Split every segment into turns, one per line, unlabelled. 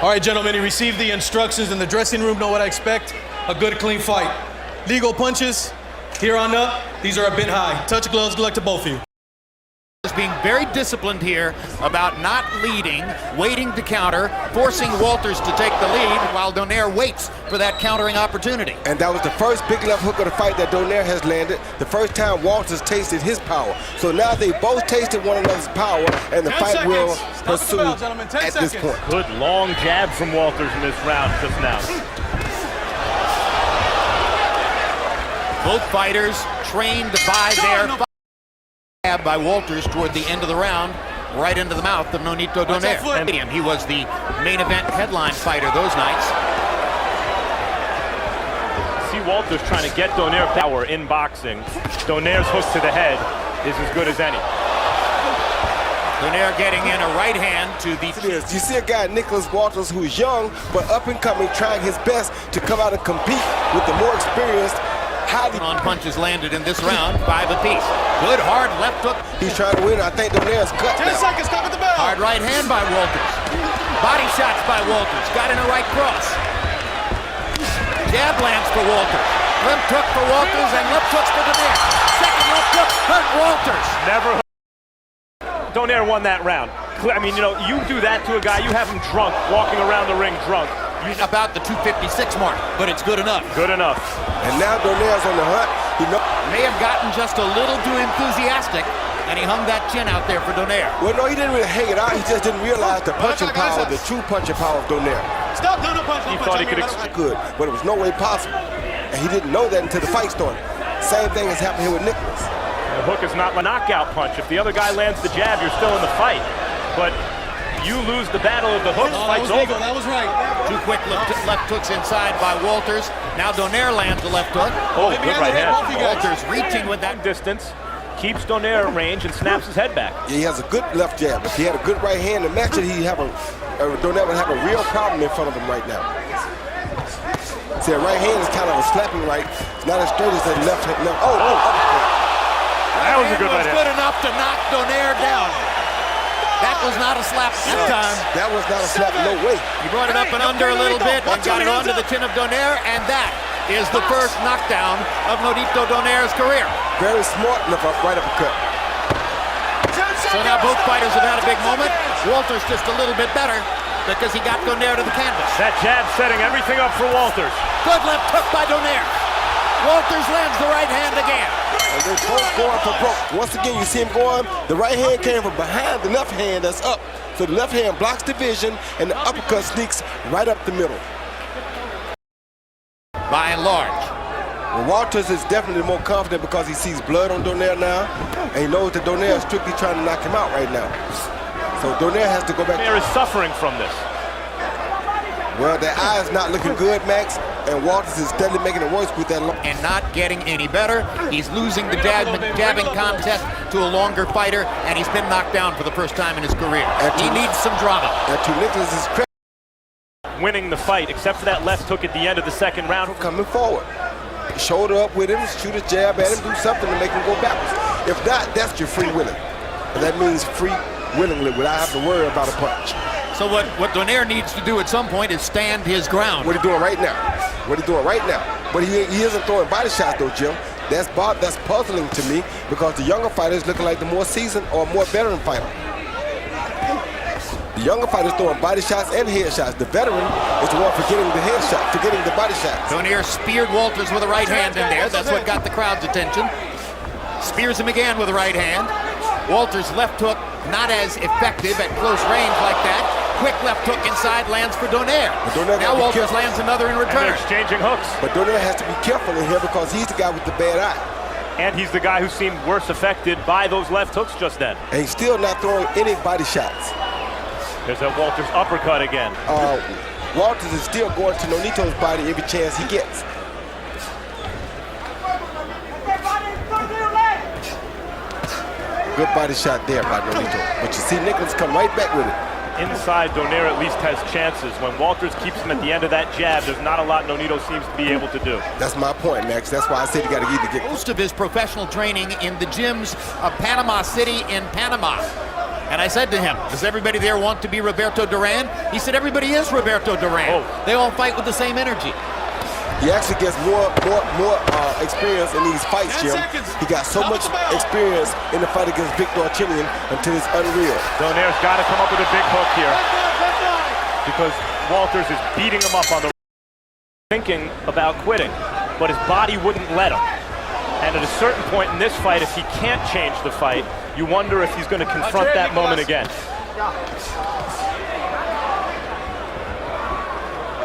All right, gentlemen, you received the instructions in the dressing room. Know what I expect? A good, clean fight. Legal punches, here on up, these are a bit high. Touch gloves, good luck to both of you.
Is being very disciplined here about not leading, waiting to counter, forcing Walters to take the lead while Donaire waits for that countering opportunity.
And that was the first big left hook of the fight that Donaire has landed. The first time Walters tasted his power. So now they both tasted one another's power, and the fight will pursue at this point.
Good long jab from Walters in this round just now.
Both fighters trained by their jab by Walters toward the end of the round, right into the mouth of Nonito Donaire. And he was the main event headline fighter those nights.
See Walters trying to get Donaire power in boxing. Donaire's hook to the head is as good as any.
Donaire getting in a right hand to the...
You see a guy, Nicholas Walters, who's young, but up and coming, trying his best to come out and compete with the more experienced, highly...
On punches landed in this round, 5 apiece. Good hard left hook.
He's trying to win. I think Donaire's cut
10 seconds, stop at the bell.
Hard right hand by Walters. Body shots by Walters. Got in a right cross. Jab lands for Walters. Left hook for Walters and left hooks for Donaire. Second left hook hurt Walters.
Never. Donaire won that round. I mean, you know, you do that to a guy, you have him drunk, walking around the ring drunk.
About the 256 mark, but it's good enough.
Good enough.
And now Donaire's on the hunt. He
may have gotten just a little too enthusiastic, and he hung that chin out there for Donaire.
Well, no, he didn't really hang it out. He just didn't realize the punching power, the true punching power of Donaire.
Stop, no punch,
He thought he could
good, but it was no way possible. And he didn't know that until the fight started. Same thing has happened here with Nicholas.
The hook is not a knockout punch. If the other guy lands the jab, you're still in the fight. But you lose the battle of the hooks, fight's over.
That was right.
2 quick left hooks inside by Walters. Now Donaire lands the left hook.
Oh, good right hand.
Walters reaching with that
distance, keeps Donaire at range and snaps his head back.
Yeah, he has a good left jab. If he had a good right hand to match it, Donaire would have a real problem in front of him right now. See, a right hand is kind of a slapping right. It's not as straight as the left hand.
That was a good right hand.
Good enough to knock Donaire down. That was not a slap that time.
That was not a slap, no way.
He brought it up and under a little bit and got it onto the chin of Donaire, and that is the first knockdown of Nonito Donaire's career.
Very smart right uppercut.
So now both fighters have had a big moment. Walters just a little bit better because he got Donaire to the canvas.
That jab setting everything up for Walters.
Good left hook by Donaire. Walters lands the right hand again.
And they're both going for broke. Once again, you see him going, the right hand came from behind the left hand that's up. So the left hand blocks the vision, and the uppercut sneaks right up the middle.
By and large.
Well, Walters is definitely more confident because he sees blood on Donaire now, and he knows that Donaire is strictly trying to knock him out right now. So Donaire has to go back.
Donaire is suffering from this.
Well, their eye is not looking good, Max, and Walters is steadily making it worse with that.
And not getting any better. He's losing the jabbing contest to a longer fighter, and he's been knocked down for the first time in his career. He needs some drama.
And to Nicholas's credit,
winning the fight, except for that left hook at the end of the second round.
Coming forward. Shoulder up with him, shoot a jab at him, do something to make him go backwards. If not, that's your free willing. And that means free willingly without having to worry about a punch.
So what Donaire needs to do at some point is stand his ground.
What he doing right now? What he doing right now? But he isn't throwing body shots though, Jim. That's puzzling to me because the younger fighter is looking like the more seasoned or more veteran fighter. The younger fighter's throwing body shots and head shots. The veteran is the one forgetting the head shot, forgetting the body shots.
Donaire speared Walters with a right hand in there. That's what got the crowd's attention. Spears him again with a right hand. Walters' left hook not as effective at close range like that. Quick left hook inside lands for Donaire. Now Walters lands another in return.
And they're exchanging hooks.
But Donaire has to be careful in here because he's the guy with the bad eye.
And he's the guy who seemed worse affected by those left hooks just then.
And he's still not throwing any body shots.
There's that Walters uppercut again.
Walters is still going to Nonito's body every chance he gets. Good body shot there by Nonito. But you see Nicholas come right back with it.
Inside, Donaire at least has chances. When Walters keeps him at the end of that jab, there's not a lot Nonito seems to be able to do.
That's my point, Max. That's why I said you got to either get...
Most of his professional training in the gyms of Panama City in Panama. And I said to him, does everybody there want to be Roberto Duran? He said, everybody is Roberto Duran.
Oh.
They all fight with the same energy.
He actually gets more experience in these fights, Jim. He got so much experience in the fight against Victor Chinian until it's unreal.
Donaire's got to come up with a big hook here because Walters is beating him up on the thinking about quitting, but his body wouldn't let him. And at a certain point in this fight, if he can't change the fight, you wonder if he's going to confront that moment again.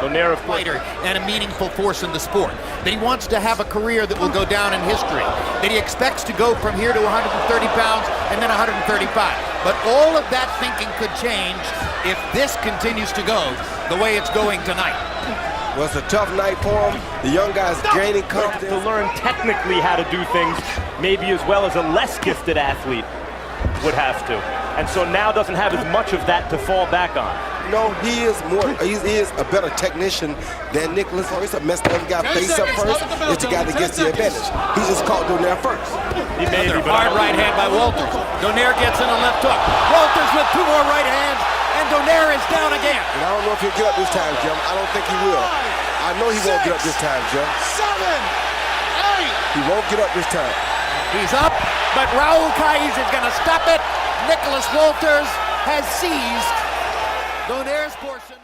Donaire, of course,
Fighter and a meaningful force in the sport. That he wants to have a career that will go down in history. That he expects to go from here to 130 pounds and then 135. But all of that thinking could change if this continues to go the way it's going tonight.
Well, it's a tough night for him. The young guy's gaining confidence.
to learn technically how to do things maybe as well as a less gifted athlete would have to. And so now doesn't have as much of that to fall back on.
No, he is a better technician than Nicholas. He's a messed up guy. Face up first. It's the guy that gets the advantage. He just caught Donaire first.
He may be, but
hard right hand by Walters. Donaire gets in a left hook. Walters with 2 more right hands, and Donaire is down again.
And I don't know if he'll get up this time, Jim. I don't think he will. I know he won't get up this time, Jim.
7, 8.
He won't get up this time.
He's up, but Raul Caiz is going to stop it. Nicholas Walters has seized Donaire's portion.